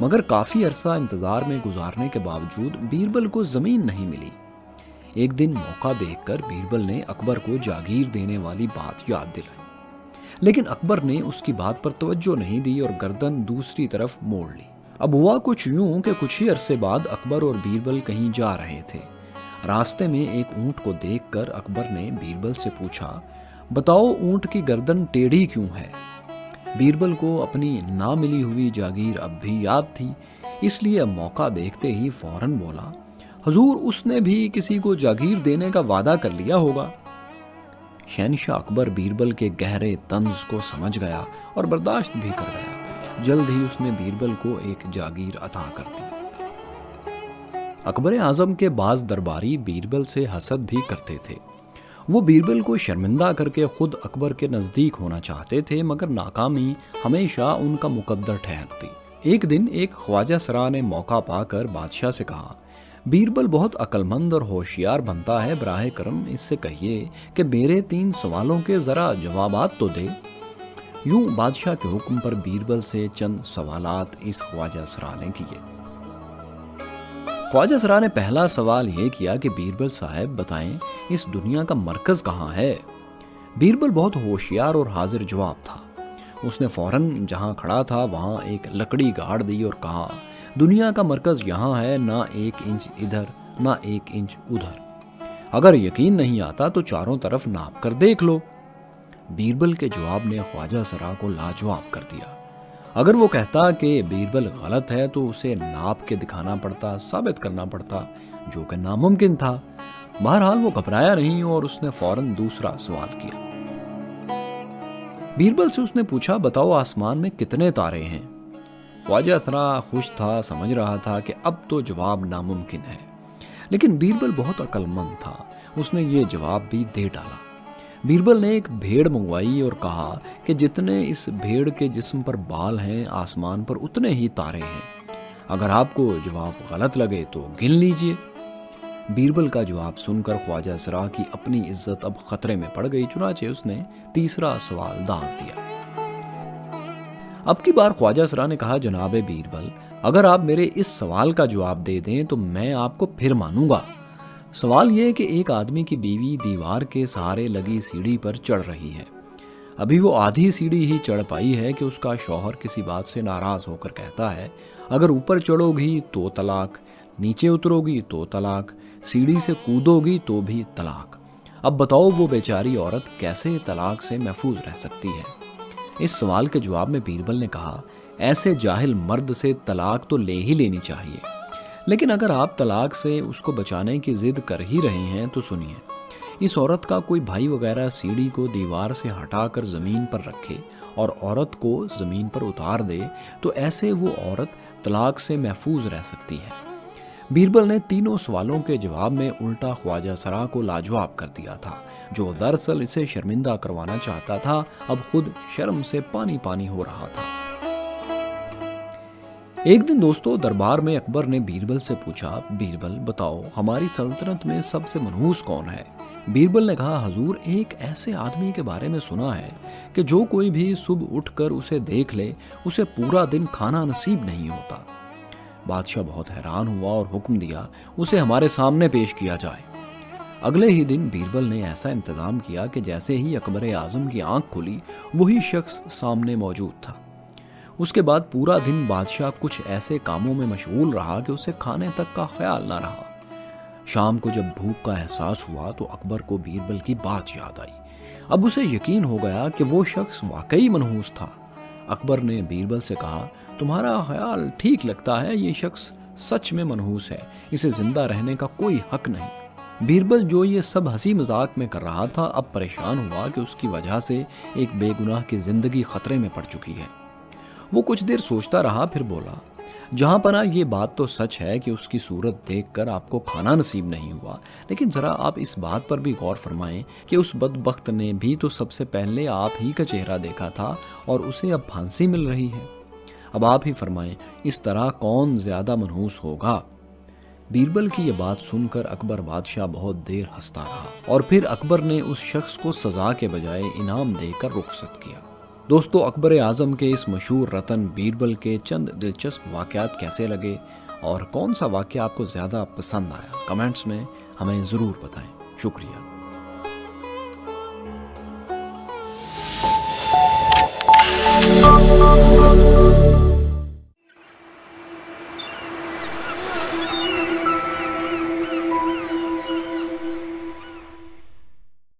مگر کافی عرصہ انتظار میں گزارنے کے باوجود بیربل کو زمین نہیں ملی۔ ایک دن موقع دیکھ کر بیربل نے اکبر کو جاگیر دینے والی بات یاد دلائی، لیکن اکبر نے اس کی بات پر توجہ نہیں دی اور گردن دوسری طرف موڑ لی۔ اب ہوا کچھ یوں کہ کچھ ہی عرصے بعد اکبر اور بیربل کہیں جا رہے تھے۔ راستے میں ایک اونٹ کو دیکھ کر اکبر نے بیربل سے پوچھا، بتاؤ اونٹ کی گردن ٹیڑھی کیوں ہے؟ بیربل کو اپنی نہ ملی ہوئی جاگیر اب بھی یاد تھی، اس لیے اب موقع دیکھتے ہی فوراً بولا، حضور اس نے بھی کسی کو جاگیر دینے کا وعدہ کر لیا ہوگا۔ شہنشاہ اکبر بیربل کے گہرے طنز کو سمجھ گیا اور برداشت بھی کر گیا۔ جلد ہی اس نے بیربل کو ایک جاگیر عطا کر دی۔ اکبر اعظم کے بعض درباری بیربل سے حسد بھی کرتے تھے۔ وہ بیربل کو شرمندہ کر کے خود اکبر کے نزدیک ہونا چاہتے تھے، مگر ناکامی ہمیشہ ان کا مقدر ٹھہرتی۔ ایک دن ایک خواجہ سرا نے موقع پا کر بادشاہ سے کہا، بیربل بہت عقل مند اور ہوشیار بنتا ہے، براہ کرم اس سے کہیے کہ میرے 3 سوالوں کے ذرا جوابات تو دے۔ یوں بادشاہ کے حکم پر بیربل سے چند سوالات اس خواجہ سرا نے کیے۔ خواجہ سرا نے پہلا سوال یہ کیا کہ بیربل صاحب بتائیں اس دنیا کا مرکز کہاں ہے؟ بیربل بہت ہوشیار اور حاضر جواب تھا۔ اس نے فوراً جہاں کھڑا تھا وہاں ایک لکڑی گاڑ دی اور کہا، دنیا کا مرکز یہاں ہے، نہ 1 انچ ادھر نہ 1 انچ ادھر۔ اگر یقین نہیں آتا تو چاروں طرف ناپ کر دیکھ لو۔ بیربل کے جواب نے خواجہ سرا کو لاجواب کر دیا۔ اگر وہ کہتا کہ بیربل غلط ہے تو اسے ناپ کے دکھانا پڑتا، ثابت کرنا پڑتا، جو کہ ناممکن تھا۔ بہرحال وہ گھبرایا نہیں اور اس نے فوراً دوسرا سوال کیا۔ بیربل سے اس نے پوچھا، بتاؤ آسمان میں کتنے تارے ہیں؟ خواجہ سرا خوش تھا، سمجھ رہا تھا کہ اب تو جواب ناممکن ہے، لیکن بیربل بہت عقل مند تھا، اس نے یہ جواب بھی دے ڈالا۔ بیربل نے ایک بھیڑ منگوائی اور کہا کہ جتنے اس بھیڑ کے جسم پر بال ہیں آسمان پر اتنے ہی تارے ہیں، اگر آپ کو جواب غلط لگے تو گن لیجئے۔ بیربل کا جواب سن کر خواجہ سرا کی اپنی عزت اب خطرے میں پڑ گئی، چنانچہ اس نے تیسرا سوال داغ دیا۔ اب کی بار خواجہ سرا نے کہا، جناب بیربل اگر آپ میرے اس سوال کا جواب دے دیں تو میں آپ کو پھر مانوں گا۔ سوال یہ کہ ایک آدمی کی بیوی دیوار کے سہارے لگی سیڑھی پر چڑھ رہی ہے، ابھی وہ آدھی سیڑھی ہی چڑھ پائی ہے کہ اس کا شوہر کسی بات سے ناراض ہو کر کہتا ہے، اگر اوپر چڑھو گی تو طلاق، نیچے اترو گی تو طلاق، سیڑھی سے کودو گی تو بھی طلاق۔ اب بتاؤ وہ بیچاری عورت کیسے طلاق سے محفوظ رہ سکتی ہے؟ اس سوال کے جواب میں بیربل نے کہا، ایسے جاہل مرد سے طلاق تو لے ہی لینی چاہیے، لیکن اگر آپ طلاق سے اس کو بچانے کی ضد کر ہی رہے ہیں تو سنیے، اس عورت کا کوئی بھائی وغیرہ سیڑھی کو دیوار سے ہٹا کر زمین پر رکھے اور عورت کو زمین پر اتار دے تو ایسے وہ عورت طلاق سے محفوظ رہ سکتی ہے۔ بیربل نے تینوں سوالوں کے جواب میں الٹا خواجہ سرا کو لاجواب کر دیا تھا، جو دراصل اسے شرمندہ کروانا چاہتا تھا، اب خود شرم سے پانی پانی ہو رہا تھا۔ ایک دن دوستو دربار میں اکبر نے بیربل سے پوچھا، بیربل بتاؤ ہماری سلطنت میں سب سے منحوس کون ہے؟ بیربل نے کہا، حضور ایک ایسے آدمی کے بارے میں سنا ہے کہ جو کوئی بھی صبح اٹھ کر اسے دیکھ لے اسے پورا دن کھانا نصیب نہیں ہوتا۔ بادشاہ بہت حیران ہوا اور حکم دیا اسے ہمارے سامنے پیش کیا جائے۔ اگلے ہی دن بیربل نے ایسا انتظام کیا کہ جیسے ہی اکبر اعظم کی آنکھ کھلی وہی شخص سامنے موجود تھا۔ اس کے بعد پورا دن بادشاہ کچھ ایسے کاموں میں مشغول رہا کہ اسے کھانے تک کا خیال نہ رہا۔ شام کو جب بھوک کا احساس ہوا تو اکبر کو بیربل کی بات یاد آئی۔ اب اسے یقین ہو گیا کہ وہ شخص واقعی منحوس تھا۔ اکبر نے بیربل سے کہا، تمہارا خیال ٹھیک لگتا ہے، یہ شخص سچ میں منحوس ہے، اسے زندہ رہنے کا کوئی حق نہیں۔ بیربل جو یہ سب ہنسی مذاق میں کر رہا تھا اب پریشان ہوا کہ اس کی وجہ سے ایک بے گناہ کی زندگی خطرے میں پڑ چکی ہے۔ وہ کچھ دیر سوچتا رہا، پھر بولا، جہاں پناہ یہ بات تو سچ ہے کہ اس کی صورت دیکھ کر آپ کو کھانا نصیب نہیں ہوا، لیکن ذرا آپ اس بات پر بھی غور فرمائیں کہ اس بدبخت نے بھی تو سب سے پہلے آپ ہی کا چہرہ دیکھا تھا اور اسے اب پھانسی مل رہی ہے۔ اب آپ ہی فرمائیں اس طرح کون زیادہ منحوس ہوگا؟ بیربل کی یہ بات سن کر اکبر بادشاہ بہت دیر ہنستا رہا اور پھر اکبر نے اس شخص کو سزا کے بجائے انعام دے کر رخصت کیا۔ دوستو اکبر اعظم کے اس مشہور رتن بیربل کے چند دلچسپ واقعات کیسے لگے اور کون سا واقعہ آپ کو زیادہ پسند آیا، کمنٹس میں ہمیں ضرور بتائیں۔ شکریہ۔